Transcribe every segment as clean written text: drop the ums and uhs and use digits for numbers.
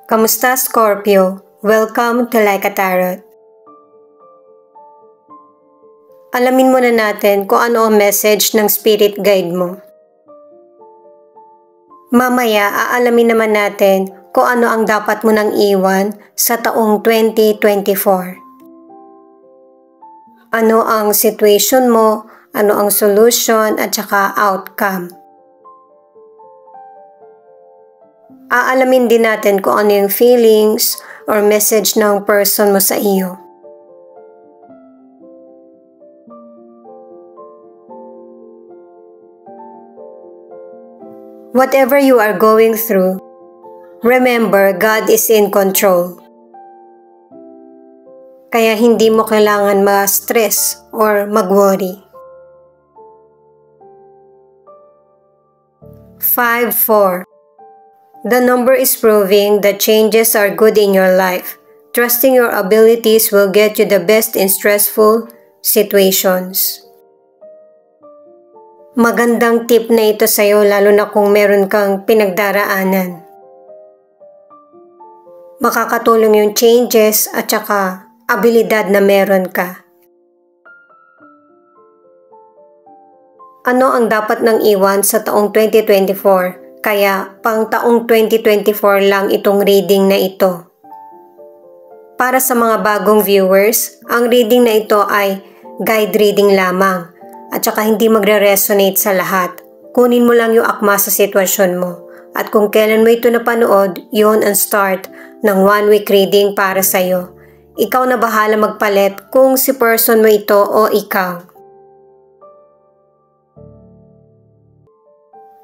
Kamusta, Scorpio? Welcome to Like a Tarot. Alamin muna natin kung ano ang message ng spirit guide mo. Mamaya, aalamin naman natin kung ano ang dapat mo nang iwan sa taong 2024. Ano ang situation mo, ano ang solution at saka outcome. Aalamin din natin kung ano yung feelings or message ng person mo sa iyo. Whatever you are going through, remember God is in control. Kaya hindi mo kailangan ma-stress or mag-worry. 5-4. The number is proving that changes are good in your life. Trusting your abilities will get you the best in stressful situations. Magandang tip na ito sa'yo lalo na kung meron kang pinagdaraanan. Makakatulong yung changes at saka abilidad na meron ka. Ano ang dapat nang iwan sa taong 2024? Kaya pang taong 2024 lang itong reading na ito. Para sa mga bagong viewers, ang reading na ito ay guide reading lamang at saka hindi magre-resonate sa lahat. Kunin mo lang yung akma sa sitwasyon mo at kung kailan mo ito napanood, yun ang start ng 1 week reading para sa'yo. Ikaw na bahala magpalit kung si person mo ito o ikaw.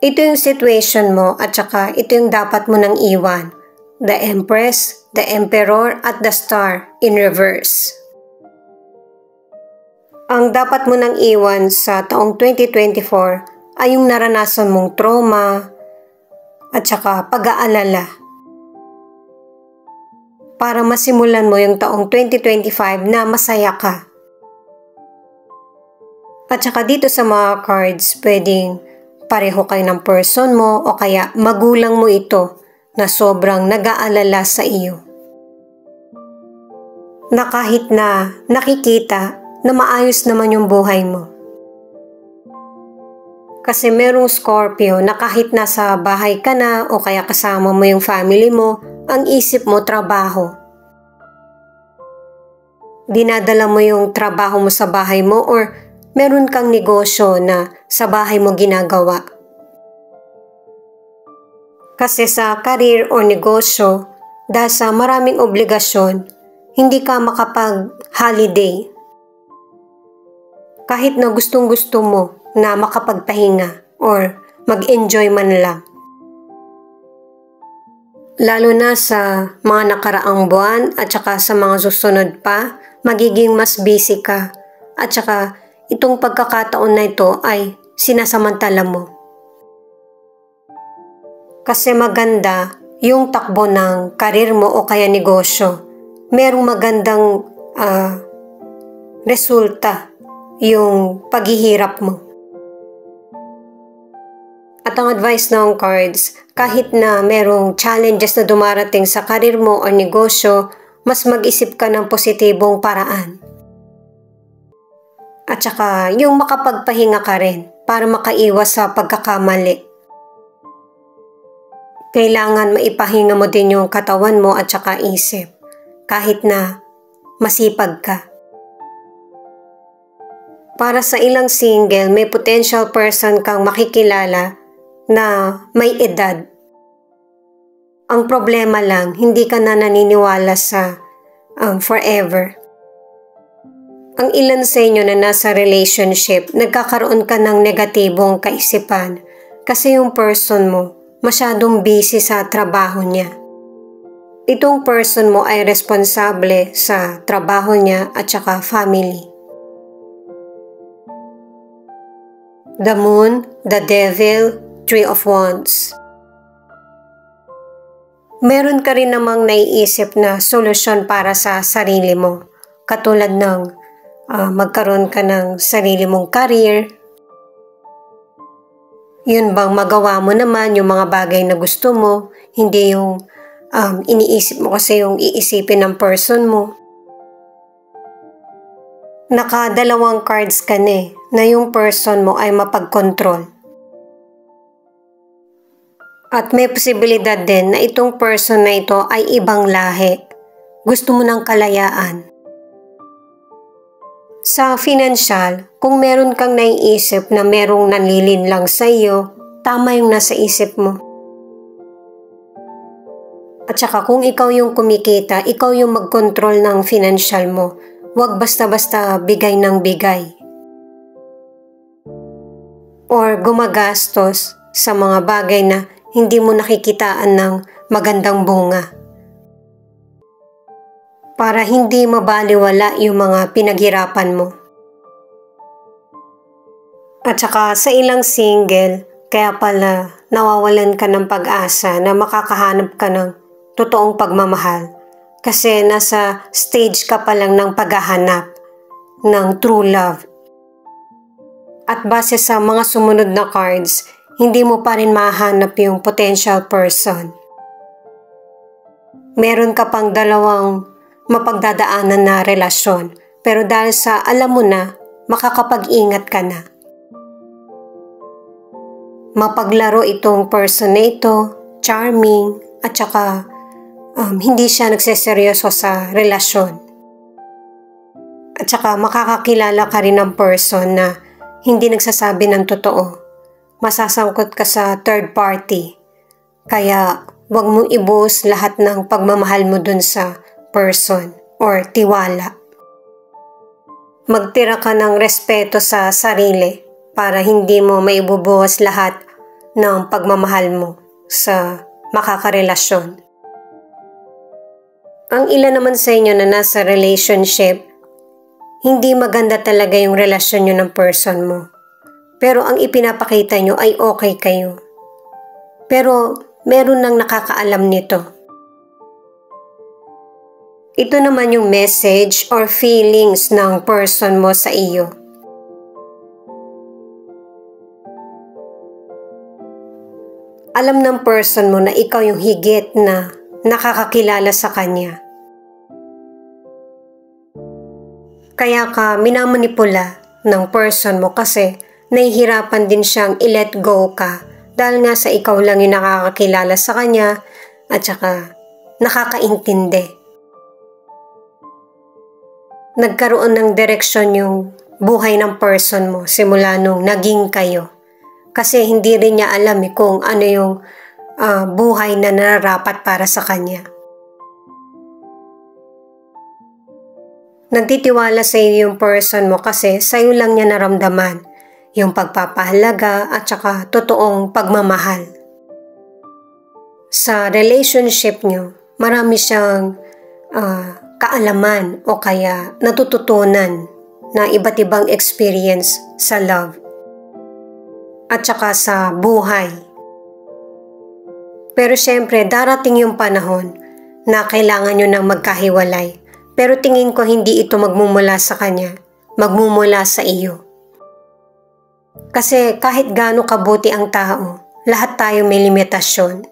Ito yung situation mo at saka ito yung dapat mo nang iwan. The Empress, the Emperor at the Star in reverse. Ang dapat mo nang iwan sa taong 2024 ay yung naranasan mong trauma at saka pag-aalala. Para masimulan mo yung taong 2025 na masaya ka. At saka dito sa mga cards, pwedeng pareho kayo ng person mo o kaya magulang mo ito na sobrang nag-aalala sa iyo. Na kahit na nakikita na maayos naman yung buhay mo. Kasi merong Scorpio na kahit nasa bahay ka na o kaya kasama mo yung family mo, ang isip mo trabaho. Dinadala mo yung trabaho mo sa bahay mo or meron kang negosyo na sa bahay mo ginagawa. Kasi sa career o negosyo, dahil sa maraming obligasyon, hindi ka makapag-holiday. Kahit na gustong-gusto mo na makapagpahinga or mag-enjoy man lang. Lalo na sa mga nakaraang buwan at saka sa mga susunod pa, magiging mas busy ka at saka itong pagkakataon na ito ay sinasamantala mo. Kasi maganda yung takbo ng karir mo o kaya negosyo. Merong magandang resulta yung paghihirap mo. At ang advice ng cards, kahit na merong challenges na dumarating sa karir mo o negosyo, mas mag-isip ka ng positibong paraan. At saka yung makapagpahinga ka rin para makaiwas sa pagkakamali. Kailangan maipahinga mo din yung katawan mo at saka isip kahit na masipag ka. Para sa ilang single, may potential person kang makikilala na may edad. Ang problema lang, hindi ka na naniniwala sa forever. Ang ilan sa inyo na nasa relationship, nagkakaroon ka ng negatibong kaisipan kasi yung person mo masyadong busy sa trabaho niya. Itong person mo ay responsable sa trabaho niya at saka family. The Moon, the Devil, Three of Wands. Meron ka rin namang naiisip na solusyon para sa sarili mo. Katulad ng magkaroon ka ng sarili mong career. Yun bang magawa mo naman yung mga bagay na gusto mo, hindi yung iniisip mo kasi yung iisipin ng person mo. Nakadalawang cards ka na yung person mo ay mapag-control. At may posibilidad din na itong person na ito ay ibang lahi. Gusto mo ng kalayaan. Sa financial, kung meron kang naiisip na merong nanlilin lang sa iyo, tama yung nasa isip mo. At saka kung ikaw yung kumikita, ikaw yung mag-control ng financial mo. Huwag basta-basta bigay ng bigay. Or gumagastos sa mga bagay na hindi mo nakikitaan ng magandang bunga. Para hindi mabaliwala yung mga pinaghirapan mo. At saka sa ilang single, kaya pala nawawalan ka ng pag-asa na makakahanap ka ng totoong pagmamahal. Kasi nasa stage ka pa lang ng paghahanap ng true love. At base sa mga sumunod na cards, hindi mo pa rin mahanap yung potential person. Meron ka pang dalawang mapagdadaanan na relasyon, pero dahil sa alam mo na, makakapag-ingat ka na. Mapaglaro itong person na ito, charming, at saka hindi siya nagseseryoso sa relasyon. At saka makakakilala ka rin ng person na hindi nagsasabi ng totoo. Masasangkot ka sa third party. Kaya huwag mong ibuhos lahat ng pagmamahal mo dun sa person or tiwala. Magtira ka ng respeto sa sarili para hindi mo maibubuhos lahat ng pagmamahal mo sa makakarelasyon. Ang ilan naman sa inyo na nasa relationship, hindi maganda talaga yung relasyon nyo ng person mo. Pero ang ipinapakita nyo ay okay kayo. Pero meron nang nakakaalam nito. Ito naman yung message or feelings ng person mo sa iyo. Alam ng person mo na ikaw yung higit na nakakakilala sa kanya. Kaya ka minamanipula ng person mo kasi nahihirapan din siyang i-let go ka dahil nga sa ikaw lang yung nakakakilala sa kanya at saka nakakaintindi. Nagkaroon ng direksyon yung buhay ng person mo simula nung naging kayo. Kasi hindi rin niya alam kung ano yung buhay na nararapat para sa kanya. Nagtitiwala sa iyo yung person mo kasi sa iyo lang niya naramdaman yung pagpapahalaga at saka totoong pagmamahal. Sa relationship niyo, marami siyang kaalaman o kaya natututunan na iba't ibang experience sa love at saka sa buhay. Pero syempre, darating yung panahon na kailangan nyo nang magkahiwalay. Pero tingin ko hindi ito magmumula sa kanya, magmumula sa iyo. Kasi kahit gaano kabuti ang tao, lahat tayo may limitasyon.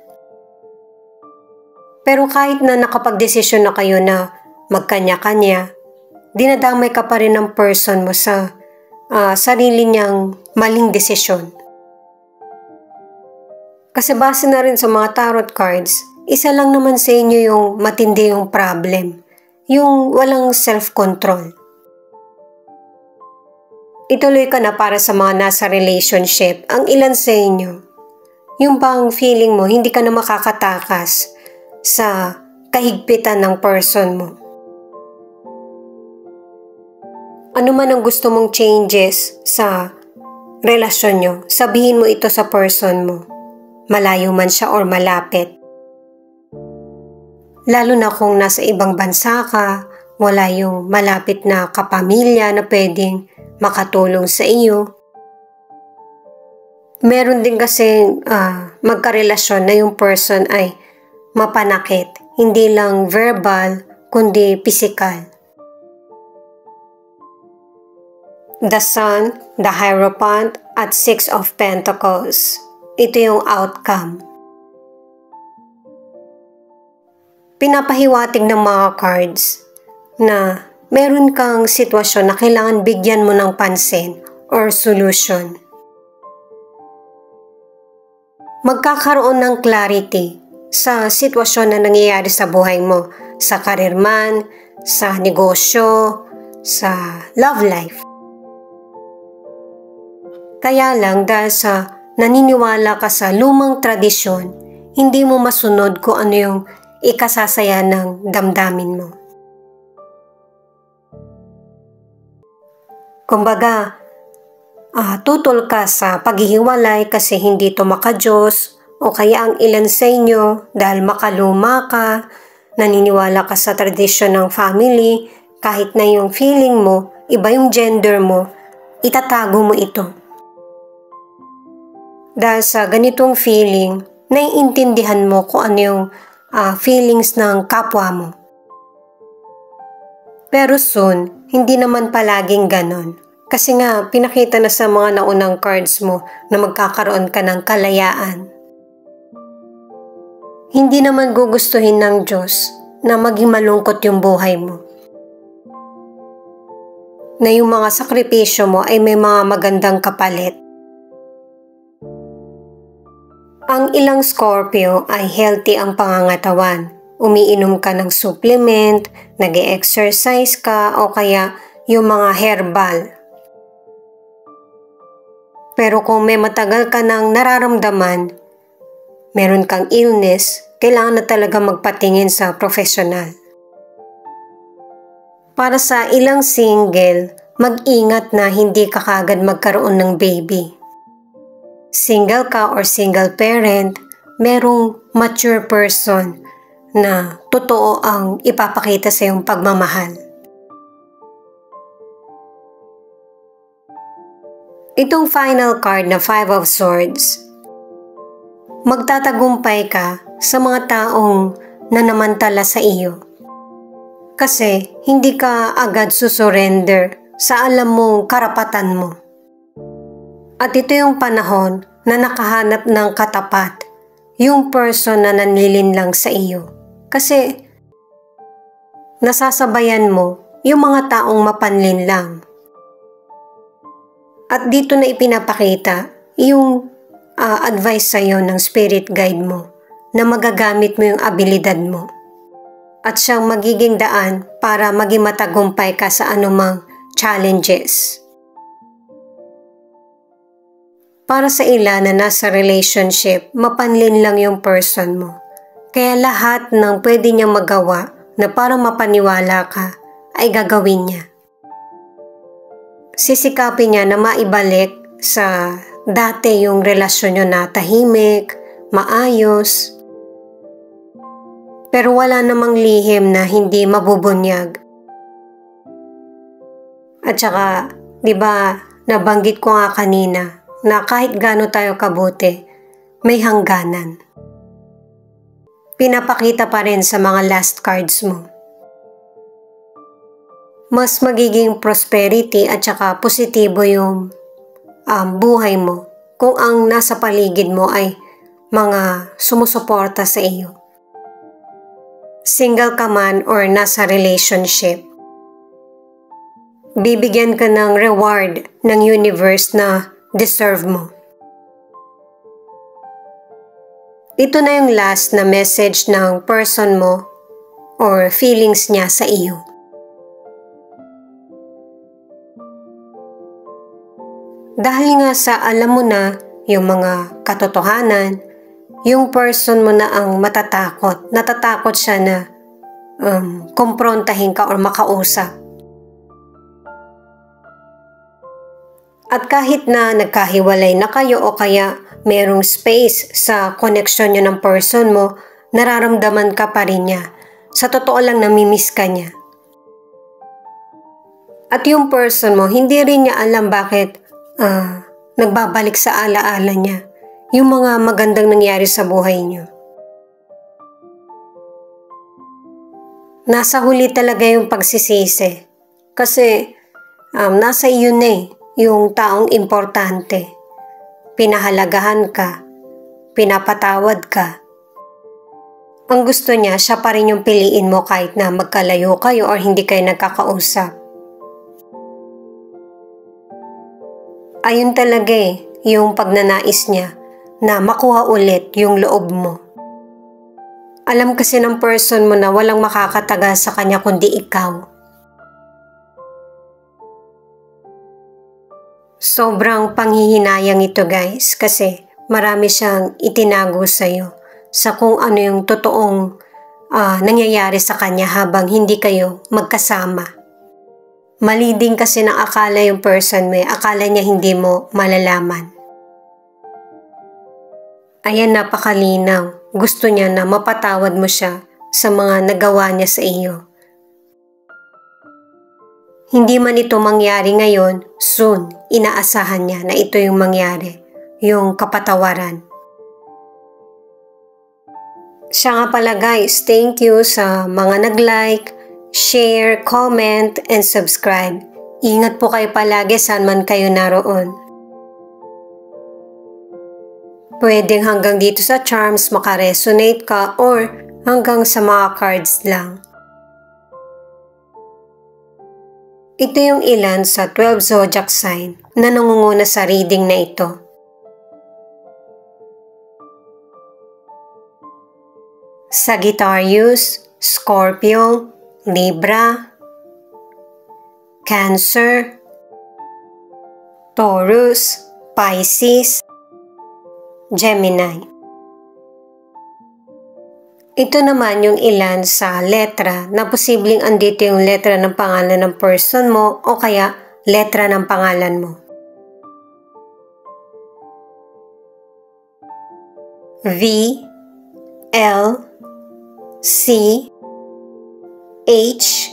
Pero kahit na nakapagdesisyon na kayo na magkanya-kanya, dinadamay ka pa rin ng person mo sa sarili niyang maling desisyon. Kasi base na rin sa mga tarot cards, isa lang naman sa inyo yung matindi yung problem, yung walang self-control. Ituloy ka na para sa mga nasa relationship, ang ilan sa inyo, yung bang feeling mo hindi ka na makakatakas sa kahigpitan ng person mo. Ano man ang gusto mong changes sa relasyon nyo, sabihin mo ito sa person mo. Malayo man siya or malapit. Lalo na kung nasa ibang bansa ka, wala yung malapit na kapamilya na pwedeng makatulong sa iyo. Meron din kasi magkarelasyon na yung person ay mapanakit, hindi lang verbal, kundi physical. The Sun, the Hierophant, at Six of Pentacles. Ito yung outcome. pinapahiwatig ng mga cards na meron kang sitwasyon na kailangan bigyan mo ng pansin or solution. Magkakaroon ng clarity sa sitwasyon na nangyayari sa buhay mo, sa career man, sa negosyo, sa love life. Kaya lang dahil sa naniniwala ka sa lumang tradisyon, hindi mo masunod kung ano yung ikasasaya ng damdamin mo. Kumbaga, tutol ka sa paghihiwalay kasi hindi to maka-Diyos o kaya ang ilan sa inyo dahil makaluma ka, naniniwala ka sa tradisyon ng family, kahit na yung feeling mo, iba yung gender mo, itatago mo ito. Dahil sa ganitong feeling, naiintindihan mo kung ano yung feelings ng kapwa mo. Pero soon, hindi naman palaging ganon. Kasi nga, pinakita na sa mga naunang cards mo na magkakaroon ka ng kalayaan. Hindi naman gugustuhin ng Diyos na maging malungkot yung buhay mo. Na yung mga sakripisyo mo ay may mga magandang kapalit. Ang ilang Scorpio ay healthy ang pangangatawan. Umiinom ka ng supplement, nag-e-exercise ka o kaya yung mga herbal. Pero kung may matagal ka nang nararamdaman, meron kang illness, kailangan na talaga magpatingin sa profesional. Para sa ilang single, mag-ingat na hindi ka kagad magkaroon ng baby. Single ka or single parent, merong mature person na totoo ang ipapakita sa iyong pagmamahal. Itong final card na Five of Swords, magtatagumpay ka sa mga taong nanamantala sa iyo. Kasi hindi ka agad susurrender sa alam mong karapatan mo. At ito yung panahon na nakahanap ng katapat, yung person na nanlilin lang sa iyo. Kasi nasasabayan mo yung mga taong mapanlin lang. At dito na ipinapakita yung advice sa'yo ng spirit guide mo na magagamit mo yung abilidad mo. At siyang magiging daan para maging matagumpay ka sa anumang challenges. Para sa ilan na nasa relationship, mapanlin lang yung person mo. Kaya lahat ng pwede niyang magawa na para mapaniwala ka ay gagawin niya. Sisikapin niya na maibalik sa dati yung relasyon niyo na tahimik, maayos. Pero wala namang lihim na hindi mabubunyag. At saka, di ba, nabanggit ko nga kanina, na kahit gaano tayo kabuti, may hangganan. Pinapakita pa rin sa mga last cards mo. Mas magiging prosperity at saka positibo yung buhay mo kung ang nasa paligid mo ay mga sumusuporta sa iyo. Single ka man or nasa relationship, bibigyan ka ng reward ng universe na deserve mo. Ito na yung last na message ng person mo or feelings niya sa iyo. Dahil nga sa alam mo na yung mga katotohanan, yung person mo na ang natatakot siya na kumprontahin ka or makausap. At kahit na nagkahiwalay na kayo o kaya merong space sa connection nyo ng person mo, nararamdaman ka pa rin niya. Sa totoo lang namimiss ka niya. At yung person mo, hindi rin niya alam bakit nagbabalik sa alaala niya yung mga magandang nangyari sa buhay niyo. Nasa huli talaga yung pagsisisi. Kasi nasa iyo na yung taong importante. Pinahalagahan ka, pinapatawad ka. Ang gusto niya, siya pa rin yung piliin mo kahit na magkalayo kayo or hindi kayo nagkakausap. Ayun talaga yung pagnanais niya na makuha ulit yung loob mo. Alam kasi ng person mo na walang makakataga sa kanya kundi ikaw. Sobrang panghihinayang ito guys kasi marami siyang itinago sa'yo sa kung ano yung totoong nangyayari sa kanya habang hindi kayo magkasama. Mali din kasi ng akala yung person mo, akala niya hindi mo malalaman. Ayan, napakalinaw. Gusto niya na mapatawad mo siya sa mga nagawa niya sa iyo. Hindi man ito mangyari ngayon, soon, inaasahan niya na ito yung mangyari, yung kapatawaran. Siya nga pala guys, thank you sa mga nag-like, share, comment, and subscribe. Ingat po kayo palagi saan man kayo naroon. Pwedeng hanggang dito sa charms makaresonate ka or hanggang sa mga cards lang. Ito yung ilan sa 12 zodiac sign na nangunguna sa reading na ito. Sagittarius, Scorpio, Libra, Cancer, Taurus, Pisces, Gemini. Ito naman yung ilan sa letra na posibleng andito yung letra ng pangalan ng person mo o kaya letra ng pangalan mo. V, L, C, H,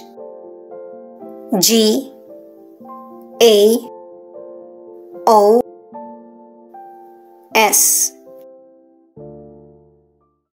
G, A, O, S.